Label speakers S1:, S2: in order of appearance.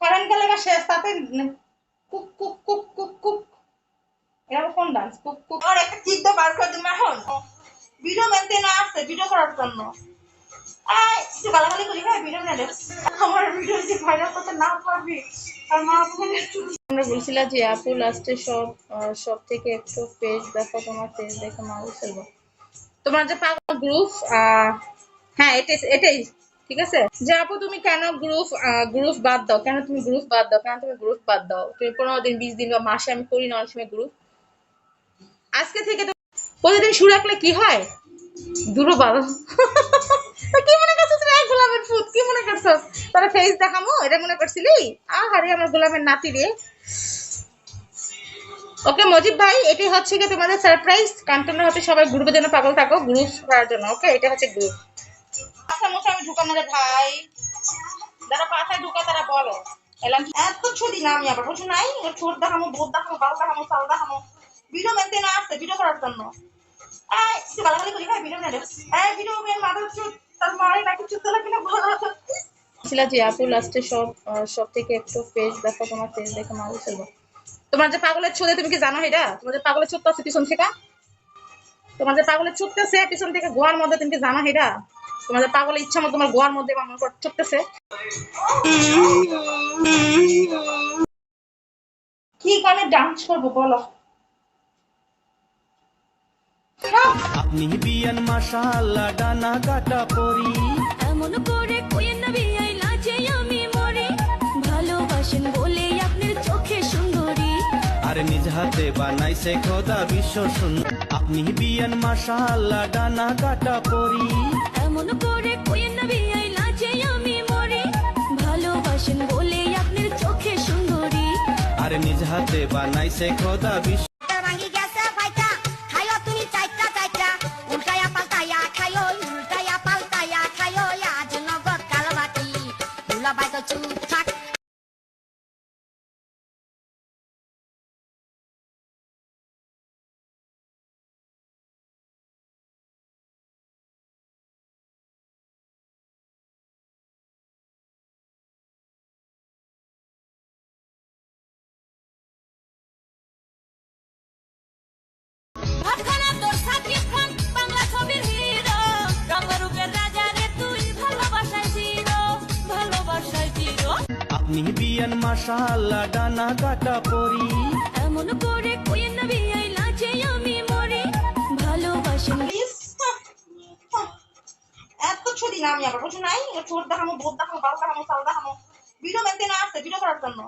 S1: current গেলে শেষ তাতে cook cook cook cook cook এটা কোন ডান্স কুক কুক আর একটা কিক দা বার করে দিন এখন ভিডিও মেনতে না আসছে ভিডিও করার জন্য আই তুই গালাগালি করি হ্যাঁ ভিডিও না আমার ভিডিও যে ভাইরাল করতে না পারবি আর মা বলে আমরা বলছিলাম যে আপু লাস্টে সব থেকে একটু পেজ দেখো তোমার পেজ দেখে মারু ফেলবো তোমার যে পাগল গ্রুপ হ্যাঁ এটাই ঠিক আছে যে আপু তুমি কেন গ্রুপ বাদ দাও কেন তুমি গ্রুপ বাদ দাও কেন তুমি গ্রুপ বাদ দাও তুমি 15 দিন 20 দিন বা মাসে আমি করি না অনেক সময় গ্রুপ আজকে থেকে তো প্রতিদিন শুরু রাখলে কি হয় দূরও বাড়ো কি মনে করছিস রে গোলামের ফুট কি মনে করছিস তোরা ফেস দেখামো এটা মনে করছিলি আহারে আমার গোলামের নাতি রে ওকে মজিদ ভাই এটাই হচ্ছে কি তোমাদের সারপ্রাইজ কান্তনের হতে সবাই গ্রুপের জন্য পাগল থাকো গ্রুপ করার জন্য ওকে এটা হচ্ছে গ্রুপ আচ্ছা মোটা আমি ঢুকানো রে ভাই যারা পাশায় ঢুকা তারা বলো এলাম এত ছুটি না আমি আবার বুঝো নাই ছোট দেখামো বোধ দেখামো বাল দেখামো চাল দেখামো ভিডিও মেনতে না আসছে ভিডিও করার জন্য এই তুই গালাগালি করি হ্যাঁ ভিডিও না এই ভিডিও মেন মাদার চুত তার মারে নাকি চুত লাগে না ভালো ছিল যে আপু লাস্টে সব থেকে একটু পেজ দেখো তোমার পেজ দেখে মারু ফেলবো তোমার যে পাগলের ছোদে তুমি কি জানো এটা তোমার যে পাগলের ছোট আছে পিছন থেকে তোমার যে পাগলের ছুটতেছে পিছন থেকে গোয়ার মধ্যে তুমি কি জানো এটা তোমার যে পাগলের ইচ্ছা মতো তোমার গোয়ার মধ্যে আমার মনে ছুটতেছে কি গানে ডান্স করবো বলো
S2: আপনি বিয়ান মাশাআল্লাহ ডানা কাটা পরি
S3: এমন করে কইেন না বিয়াই লাজে আমি মরি ভালোবাসেন বলে আপনার চোখে সুন্দরী
S2: আর নিজ হাতে বানাইছে খোদা বিশ্ব সুন্দর আপনি বিয়ান মাশাআল্লাহ ডানা কাটা পরি
S3: এমন করে কইেন না বিয়াই লাজে আমি মরি ভালোবাসেন বলে আপনার চোখে সুন্দরী
S2: আর নিজ হাতে বানাইছে খোদা বিশ্ব
S3: ভাঙি গেছে ফাইটা খাইও তুমি চাইটা চাইটা উল্টায়া পাল্টায়া খাইও উল্টায়া পাল্টায়া খাইও আজ নগদ কাল বাকি দুলা বাইতো চুপ থাক
S2: আপনি বিয়ান মাশাআল্লাহ ডানা কাটা পরি
S3: এমন করে কইেন না বিয়াই লাজে আমি মরি ভালোবাসেন
S1: এত ছুটি না আমি আবার বুঝো নাই ছোট দেখামো বোধ দেখামো বাল দেখামো চাল দেখামো ভিডিও মেনতে না আসছে ভিডিও করার জন্য